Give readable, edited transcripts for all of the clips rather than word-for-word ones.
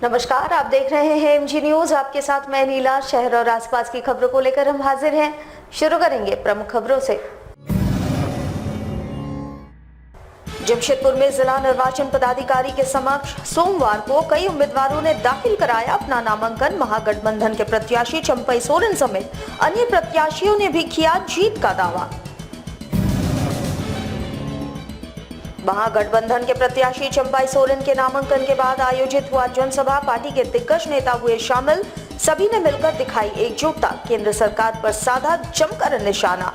नमस्कार, आप देख रहे हैं एमजी न्यूज। आपके साथ मैं नीला। शहर और आसपास की खबरों को लेकर हम हाजिर हैं। शुरू करेंगे प्रमुख खबरों से। जमशेदपुर में जिला निर्वाचन पदाधिकारी के समक्ष सोमवार को कई उम्मीदवारों ने दाखिल कराया अपना नामांकन। महागठबंधन के प्रत्याशी चंपई सोरेन समेत अन्य प्रत्याशियों ने भी किया जीत का दावा। महागठबंधन के प्रत्याशी चंपई सोरेन के नामांकन के बाद आयोजित हुआ जनसभा। पार्टी के दिग्गज नेता हुए शामिल। सभी ने मिलकर दिखाई एकजुटता। केंद्र सरकार पर साधा जमकर निशाना।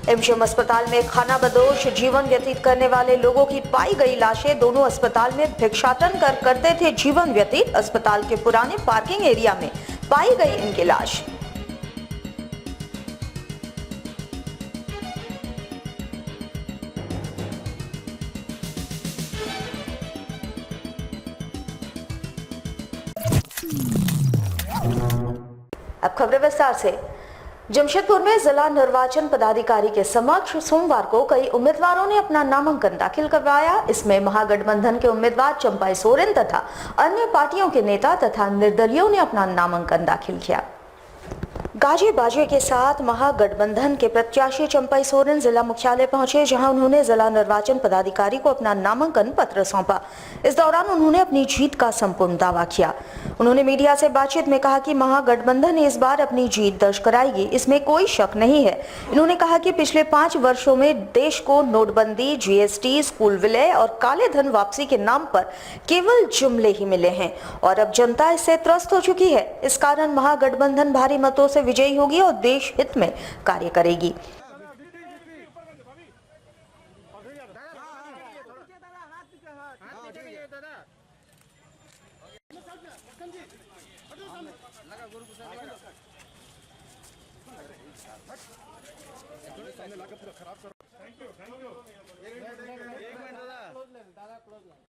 एमजीएम अस्पताल में खानाबदोश जीवन व्यतीत करने वाले लोगों की पाई गई लाशें। दोनों अस्पताल में भिक्षाटन करते थे जीवन व्यतीत। अस्पताल के पुराने पार्किंग एरिया में पाई गई इनकी लाश। अब खबरें विस्तार से। जमशेदपुर में जिला निर्वाचन पदाधिकारी के समक्ष सोमवार को कई उम्मीदवारों ने अपना नामांकन दाखिल करवाया। इसमें महागठबंधन के उम्मीदवार चंपई सोरेन तथा अन्य पार्टियों के नेता तथा निर्दलीयों ने अपना नामांकन दाखिल किया। गाजे बाजे के साथ महागठबंधन के प्रत्याशी चंपई सोरेन जिला मुख्यालय पहुंचे, जहां उन्होंने जिला निर्वाचन पदाधिकारी को अपना नामांकन पत्र सौंपा। इस दौरान उन्होंने अपनी जीत का संपूर्ण दावा किया। उन्होंने मीडिया से बातचीत में कहा कि महागठबंधन इस बार अपनी जीत दर्ज कराएगी, इसमें कोई शक नहीं है। इन्होंने कहा कि पिछले 5 वर्षों में देश को नोटबंदी, जीएसटी, स्कूल विलय और काले धन वापसी के नाम पर केवल जुमले ही मिले हैं और अब जनता इससे त्रस्त हो चुकी है। इस कारण महागठबंधन भारी मतों से विजयी होगी और देश हित में कार्य करेगी।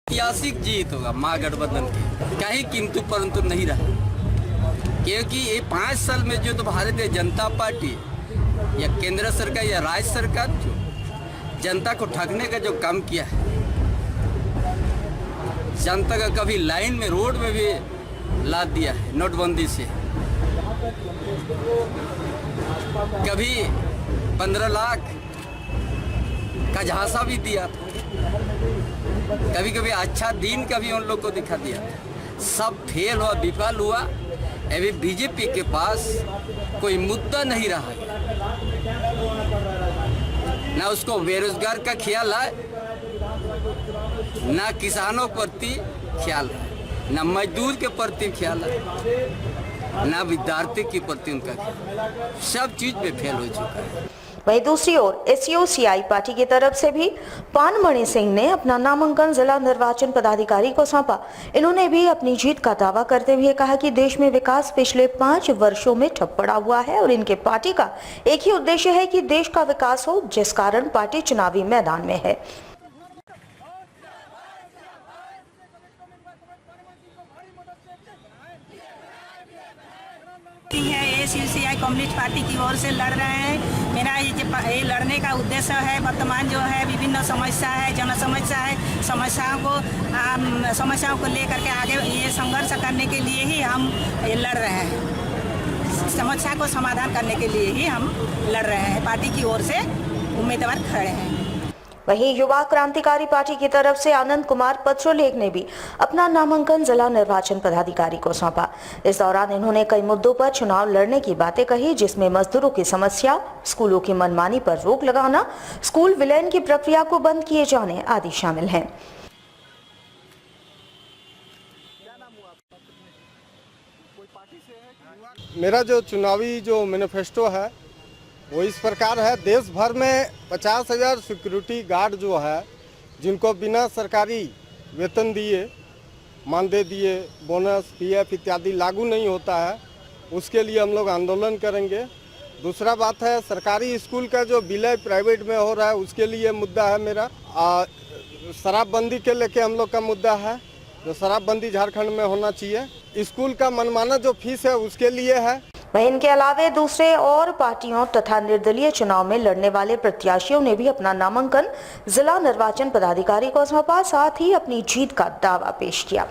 ऐतिहासिक जीत होगा महागठबंधन की, कहीं किंतु परंतु नहीं रहा, क्योंकि ये 5 साल में जो तो भारतीय जनता पार्टी या केंद्र सरकार या राज्य सरकार जो जनता को ठगने का जो काम किया है, जनता का कभी लाइन में रोड में भी लाद दिया है नोटबंदी से, कभी 15 लाख का झांसा भी दिया, कभी कभी अच्छा दिन कभी उन लोग को दिखा दिया। सब फेल हुआ, विफल हुआ। अभी बीजेपी के पास कोई मुद्दा नहीं रहा है, ना उसको बेरोजगार का ख्याल है, ना किसानों के प्रति ख्याल है, ना मजदूर के प्रति ख्याल है, ना विद्यार्थी के प्रति उनका ख्याल। सब चीज पे फेल हो चुका है। वहीं दूसरी ओर एसयूसीआई पार्टी की तरफ से भी पानमणि सिंह ने अपना नामांकन जिला निर्वाचन पदाधिकारी को सौंपा। इन्होंने भी अपनी जीत का दावा करते हुए कहा कि देश में विकास पिछले 5 वर्षों में ठप पड़ा हुआ है और इनके पार्टी का एक ही उद्देश्य है कि देश का विकास हो, जिस कारण पार्टी चुनावी मैदान में है। एसयूसीआई कम्युनिस्ट पार्टी की ओर से लड़ रहे हैं। मेरा ये लड़ने का उद्देश्य है, वर्तमान जो है विभिन्न समस्या है, जन समस्या है, समस्याओं को लेकर के आगे ये संघर्ष करने के लिए ही हम ये लड़ रहे हैं। समस्या को समाधान करने के लिए ही हम लड़ रहे हैं। पार्टी की ओर से उम्मीदवार खड़े हैं। वहीं युवा क्रांतिकारी पार्टी की तरफ से आनंद कुमार पत्रोलेख ने भी अपना नामांकन जिला निर्वाचन पदाधिकारी को सौंपा। इस दौरान इन्होंने कई मुद्दों पर चुनाव लड़ने की बातें कही, जिसमें मजदूरों की समस्या, स्कूलों की मनमानी पर रोक लगाना, स्कूल विलयन की प्रक्रिया को बंद किए जाने आदि शामिल हैं। मेरा जो चुनावी जो मैनिफेस्टो है वो इस प्रकार है। देश भर में 50,000 सिक्योरिटी गार्ड जो है, जिनको बिना सरकारी वेतन दिए, मानदेय दिए, बोनस, पीएफ इत्यादि लागू नहीं होता है, उसके लिए हम लोग आंदोलन करेंगे। दूसरा बात है, सरकारी स्कूल का जो विलय प्राइवेट में हो रहा है, उसके लिए मुद्दा है मेरा। शराबबंदी के लेके हम लोग का मुद्दा है, जो शराबबंदी झारखंड में होना चाहिए। स्कूल का मनमाना जो फीस है उसके लिए है। वहीं इनके अलावे दूसरे और पार्टियों तथा निर्दलीय चुनाव में लड़ने वाले प्रत्याशियों ने भी अपना नामांकन जिला निर्वाचन पदाधिकारी को सौंपा, साथ ही अपनी जीत का दावा पेश किया।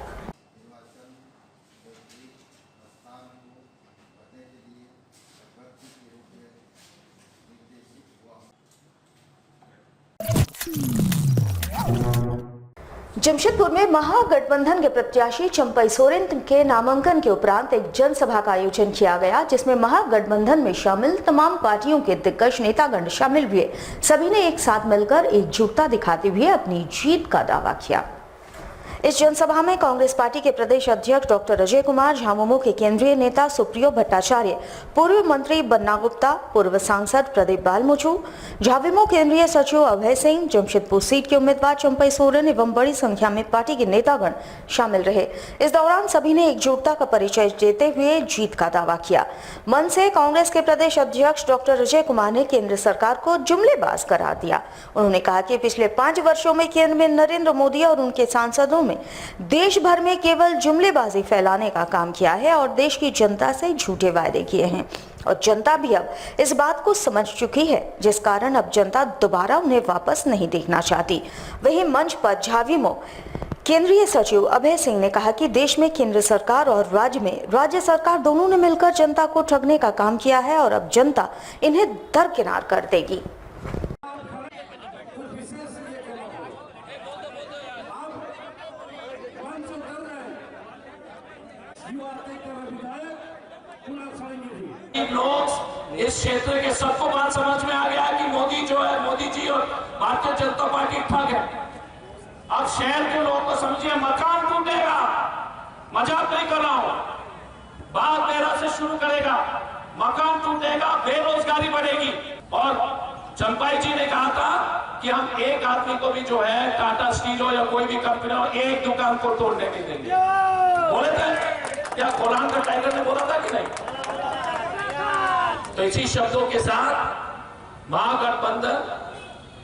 जमशेदपुर में महागठबंधन के प्रत्याशी चंपई सोरेन के नामांकन के उपरांत एक जनसभा का आयोजन किया गया, जिसमें महागठबंधन में शामिल तमाम पार्टियों के दिग्गज नेतागण शामिल हुए। सभी ने एक साथ मिलकर एकजुटता दिखाते हुए अपनी जीत का दावा किया। इस जनसभा में कांग्रेस पार्टी के प्रदेश अध्यक्ष डॉक्टर अजय कुमार, झामुमो के केंद्रीय नेता सुप्रियो भट्टाचार्य, पूर्व मंत्री बन्ना गुप्ता, पूर्व सांसद प्रदीप बालमुचू, झाविमो केंद्रीय सचिव अभय सिंह, जमशेदपुर सीट के उम्मीदवार चंपई सोरेन एवं बड़ी संख्या में पार्टी के नेतागण शामिल रहे। इस दौरान सभी ने एकजुटता का परिचय देते हुए जीत का दावा किया। मंच से कांग्रेस के प्रदेश अध्यक्ष डॉक्टर अजय कुमार ने केंद्र सरकार को जुमलेबाज करार दिया। उन्होंने कहा कि पिछले 5 वर्षों में केंद्र में नरेंद्र मोदी और उनके सांसदों देश भर में केवल जुमलेबाजी फैलाने का काम किया है और देश की जनता से झूठे वायदे किए हैं और जनता भी अब इस बात को समझ चुकी है, जिस कारण अब जनता दोबारा उन्हें वापस नहीं देखना चाहती। वहीं मंच पर झाविमो केंद्रीय सचिव अभय सिंह ने कहा कि देश में केंद्र सरकार और राज्य सरकार दोनों ने मिलकर जनता को ठगने का काम किया है और अब जनता इन्हें दरकिनार कर देगी। लोग इस क्षेत्र के सबको बात समझ में आ गया कि मोदी जो है, मोदी जी और भारतीय जनता पार्टी ठग है। अब शहर के लोग को समझिए, मकान टूटेगा, मजाक नहीं कर रहा हूं, बात मेरा से शुरू करेगा, मकान टूटेगा, बेरोजगारी बढ़ेगी। और चंपाई जी ने कहा था कि हम एक आदमी को भी जो है टाटा स्टील हो या कोई भी कंपनी हो, एक दुकान को तोड़ने नहीं देंगे। बोले थे क्या? कोलान का टाइगर ने बोला था कि नहीं? तो इसी शब्दों के साथ महागठबंधन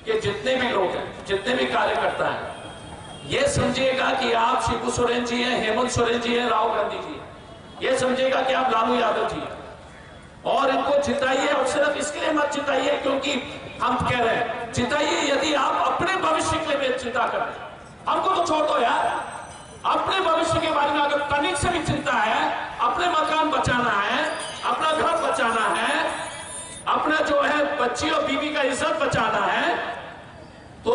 के जितने भी लोग हैं, जितने भी कार्यकर्ता हैं, ये समझिएगा कि आप शिबू सोरेन जी हैं, हेमंत सोरेन जी हैं, राहुल गांधी जी हैं। ये समझिएगा कि आप लालू यादव जी हैं और इनको जिताइए। और सिर्फ इसके लिए मत जिताइए क्योंकि हम कह रहे हैं, जिताइए यदि आप अपने भविष्य के लिए चिंता कर रहे हैं। हमको तो छोड़ दो यार, अपने भविष्य के बारे में अगर तनिक से भी चिंता है, अपने मकान बचाना है, अपना घर बचाना है, अपना जो है बच्ची और बीवी का इज्जत बचाना है, तो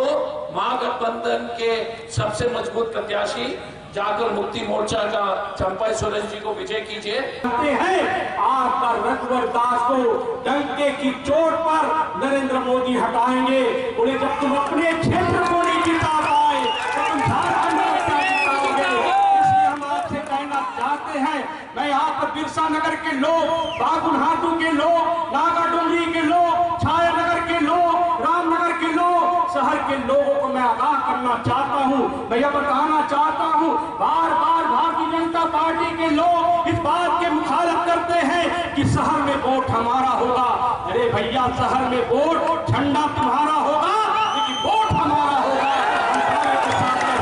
महागठबंधन के सबसे मजबूत प्रत्याशी जाकर मुक्ति मोर्चा का चंपई सोरेन जी को विजय कीजिए। आपका रघुवर दास को डंके की चोट पर नरेंद्र मोदी हटाएंगे। बोले जब तुम अपने क्षेत्र को नहीं जिता पाए तो तुम झारखंड में क्या जिताओगे? इसलिए हम आपसे कहना चाहते हैं, मैं आप बिरसा नगर के लोग, बागुनहाटू के लोग, नागा डोंगरी के लोग, छाया नगर के लोग, रामनगर के लोग, शहर के लोगों को मैं आगाह करना चाहता हूं, मैं यह बताना चाहता हूं, बार बार भारतीय जनता पार्टी के लोग इस बात के मुखालफ करते हैं कि शहर में वोट हमारा होगा। अरे भैया, शहर में वोट झंडा तुम्हारा होगा लेकिन वोट हमारा होगा।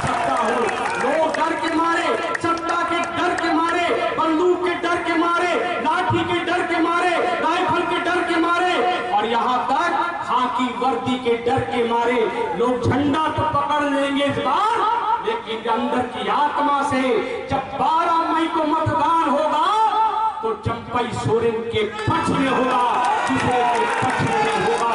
सकता हूं, लोग डर के मारे, सत्ता के डर के मारे, बंदूक के डर के मारे, लाठी के डर के मारे, राइफल के डर के मारे और यहाँ तक खाकी वर्दी के डर के मारे लोग झंडा तो पकड़ लेंगे इस बार, लेकिन अंदर की आत्मा से जब 12 मई को मतदान होगा तो चंपई सोरेन के पक्ष में होगा, दूसरे के पक्ष में होगा।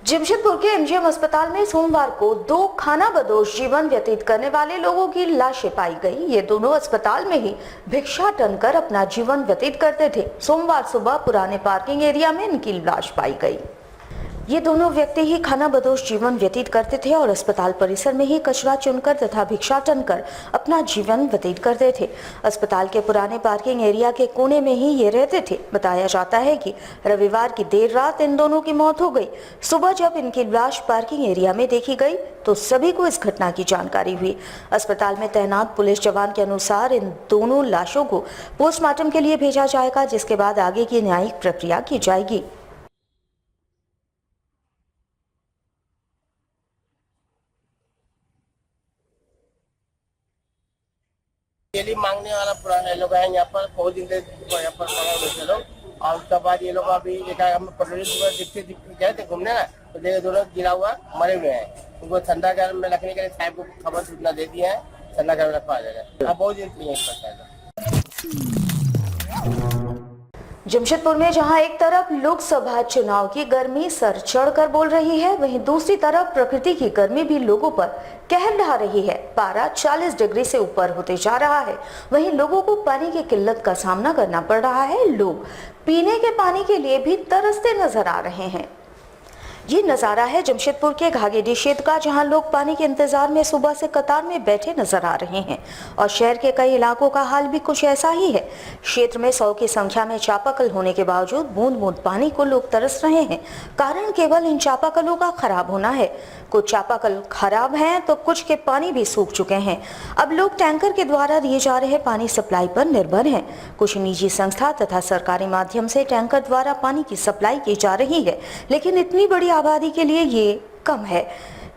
जमशेदपुर के एमजीएम अस्पताल में सोमवार को 2 खानाबदोश जीवन व्यतीत करने वाले लोगों की लाशें पाई गई। ये दोनों अस्पताल में ही भिक्षाटन कर अपना जीवन व्यतीत करते थे। सोमवार सुबह पुराने पार्किंग एरिया में इनकी लाश पाई गई। ये दोनों व्यक्ति ही खानाबदोश जीवन व्यतीत करते थे और अस्पताल परिसर में ही कचरा चुनकर तथा भिक्षाटन कर अपना जीवन व्यतीत करते थे। अस्पताल के पुराने पार्किंग एरिया के कोने में ही ये रहते थे। बताया जाता है कि रविवार की देर रात इन दोनों की मौत हो गई। सुबह जब इनकी लाश पार्किंग एरिया में देखी गई तो सभी को इस घटना की जानकारी हुई। अस्पताल में तैनात पुलिस जवान के अनुसार इन दोनों लाशों को पोस्टमार्टम के लिए भेजा जाएगा, जिसके बाद आगे की न्यायिक प्रक्रिया की जाएगी। डेली मांगने वाला पुराना लोग है यहाँ पर, बहुत दिन से यहाँ पर पड़ा हुए लोग। और उसके बाद ये लोग अभी देखा, हम पटोरी दिखते गए थे घूमने ना, तो देखे दोनों गिरा हुआ मरे हुए हैं। उनको ठंडा घर में रखने के लिए साहब को खबर सूचना दे दी है, ठंडा घर में रखवा जाएगा। अब बहुत दिन से इस प्रकार। जमशेदपुर में जहां एक तरफ लोकसभा चुनाव की गर्मी सर चढ़कर बोल रही है, वहीं दूसरी तरफ प्रकृति की गर्मी भी लोगों पर कहर ढा रही है। पारा 40 डिग्री से ऊपर होते जा रहा है। वहीं लोगों को पानी की किल्लत का सामना करना पड़ रहा है। लोग पीने के पानी के लिए भी तरसते नजर आ रहे हैं। ये नज़ारा है जमशेदपुर के घाघेडी क्षेत्र का, जहां लोग पानी के इंतजार में सुबह से कतार में बैठे नजर आ रहे हैं। और शहर के कई इलाकों का हाल भी कुछ ऐसा ही है। क्षेत्र में 100 की संख्या में चापाकल होने के बावजूद बूंद बूंद पानी को लोग तरस रहे हैं। कारण केवल इन चापाकलों का खराब होना है। कुछ चापाकल खराब हैं तो कुछ के पानी भी सूख चुके हैं। अब लोग टैंकर के द्वारा दिए जा रहे पानी सप्लाई पर निर्भर हैं। कुछ निजी संस्था तथा सरकारी माध्यम से टैंकर द्वारा पानी की सप्लाई की जा रही है, लेकिन इतनी बड़ी आबादी के लिए ये कम है।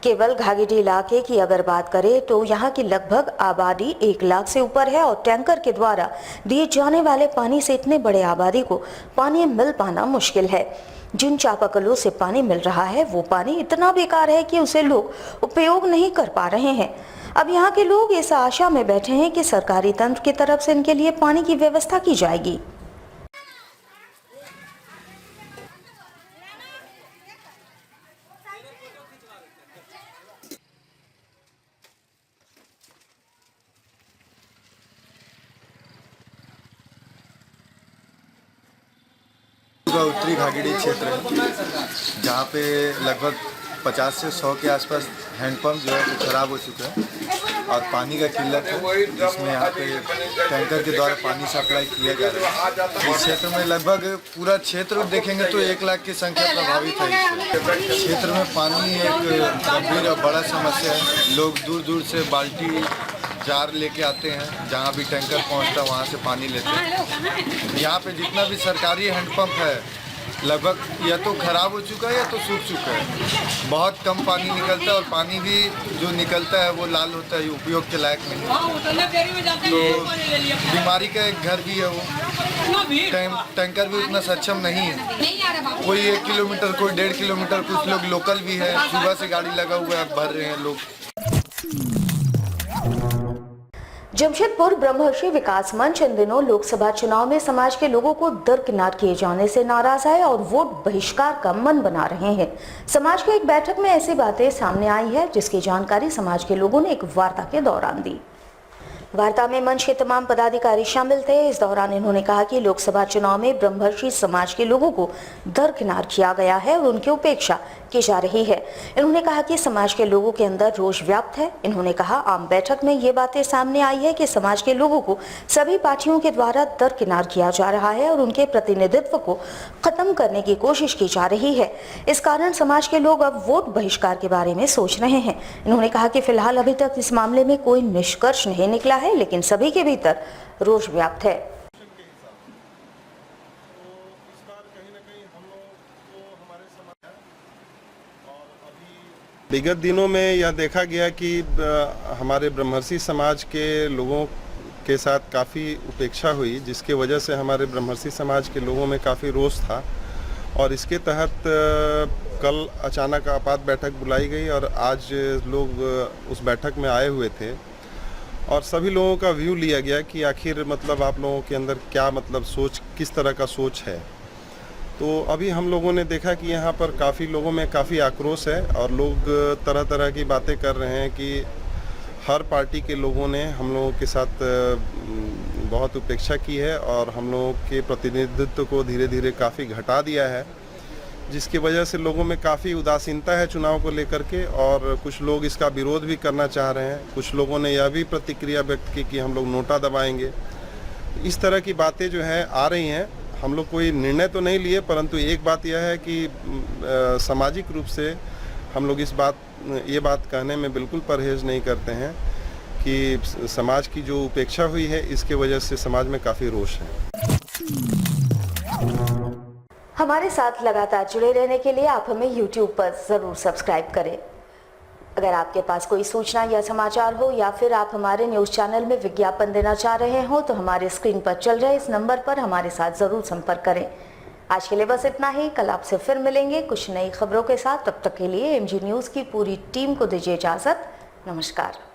केवल घाघेडी इलाके की अगर बात करें तो यहाँ की लगभग आबादी 1 लाख से ऊपर है और टैंकर के द्वारा दिए जाने वाले पानी से इतने बड़े आबादी को पानी मिल पाना मुश्किल है। जिन चापाकलों से पानी मिल रहा है वो पानी इतना बेकार है कि उसे लोग उपयोग नहीं कर पा रहे हैं। अब यहाँ के लोग इस आशा में बैठे हैं कि सरकारी तंत्र की तरफ से इनके लिए पानी की व्यवस्था की जाएगी। उत्तरी घाघेडी क्षेत्र है, जहाँ पे लगभग 50 से 100 के आसपास हैंडपम्प जो है वो खराब हो चुके हैं और पानी का किल्लत है, जिसमें यहाँ पे टैंकर के द्वारा पानी सप्लाई किया जा रहा है। इस क्षेत्र में लगभग पूरा क्षेत्र देखेंगे तो 1 लाख की संख्या प्रभावित है। इस क्षेत्र में पानी एक गंभीर और बड़ा समस्या है। लोग दूर दूर से बाल्टी जार लेके आते हैं, जहाँ भी टैंकर पहुँचता है वहाँ से पानी लेते हैं। यहाँ पे जितना भी सरकारी हैंडपम्प है लगभग या तो खराब हो चुका है या तो सूख चुका है। बहुत कम पानी निकलता है और पानी भी जो निकलता है वो लाल होता है, उपयोग के लायक नहीं है। तो बीमारी का एक घर भी है वो। टैंकर भी उतना सक्षम नहीं है। कोई 1 किलोमीटर, कोई 1.5 किलोमीटर, कुछ लोग लोकल भी है, सुबह से गाड़ी लगा हुआ है, भर रहे हैं लोग। जमशेदपुर ब्रह्मर्षि विकास मंच इन दिनों लोकसभा चुनाव में समाज के लोगों को दरकिनार किए जाने से नाराज है और वोट बहिष्कार का मन बना रहे हैं। समाज की एक बैठक में ऐसी बातें सामने आई है, जिसकी जानकारी समाज के लोगों ने एक वार्ता के दौरान दी। वार्ता में मंच के तमाम पदाधिकारी शामिल थे। इस दौरान इन्होंने कहा कि लोकसभा चुनाव में ब्रह्मर्षि समाज के लोगों को दरकिनार किया गया है और उनकी उपेक्षा की जा रही है। इन्होंने कहा कि समाज के लोगों के अंदर रोष व्याप्त है। इन्होंने कहा आम बैठक में ये बातें सामने आई है कि समाज के लोगों को सभी पार्टियों के द्वारा दरकिनार किया जा रहा है और उनके प्रतिनिधित्व को खत्म करने की कोशिश की जा रही है। इस कारण समाज के लोग अब वोट बहिष्कार के बारे में सोच रहे हैं। इन्होंने कहा कि फिलहाल अभी तक इस मामले में कोई निष्कर्ष नहीं निकला है, लेकिन सभी के भीतर रोष व्याप्त है। विगत दिनों में यह देखा गया कि हमारे ब्रह्मर्षि समाज के लोगों के साथ काफ़ी उपेक्षा हुई, जिसके वजह से हमारे ब्रह्मर्षि समाज के लोगों में काफ़ी रोष था और इसके तहत कल अचानक आपात बैठक बुलाई गई और आज लोग उस बैठक में आए हुए थे और सभी लोगों का व्यू लिया गया कि आखिर मतलब आप लोगों के अंदर क्या मतलब सोच, किस तरह का सोच है। तो अभी हम लोगों ने देखा कि यहाँ पर काफ़ी लोगों में काफ़ी आक्रोश है और लोग तरह तरह की बातें कर रहे हैं कि हर पार्टी के लोगों ने हम लोगों के साथ बहुत उपेक्षा की है और हम लोगों के प्रतिनिधित्व को धीरे धीरे काफ़ी घटा दिया है, जिसकी वजह से लोगों में काफ़ी उदासीनता है चुनाव को लेकर के और कुछ लोग इसका विरोध भी करना चाह रहे हैं। कुछ लोगों ने यह भी प्रतिक्रिया व्यक्त की कि हम लोग नोटा दबाएंगे। इस तरह की बातें जो हैं आ रही हैं। हम लोग कोई निर्णय तो नहीं लिए, परंतु एक बात यह है कि सामाजिक रूप से हम लोग ये बात कहने में बिल्कुल परहेज नहीं करते हैं कि समाज की जो उपेक्षा हुई है इसके वजह से समाज में काफ़ी रोष है। हमारे साथ लगातार जुड़े रहने के लिए आप हमें YouTube पर ज़रूर सब्सक्राइब करें। अगर आपके पास कोई सूचना या समाचार हो या फिर आप हमारे न्यूज़ चैनल में विज्ञापन देना चाह रहे हो तो हमारे स्क्रीन पर चल रहे इस नंबर पर हमारे साथ ज़रूर संपर्क करें। आज के लिए बस इतना ही। कल आपसे फिर मिलेंगे कुछ नई खबरों के साथ। तब तक के लिए MG न्यूज़ की पूरी टीम को दीजिए इजाज़त। नमस्कार।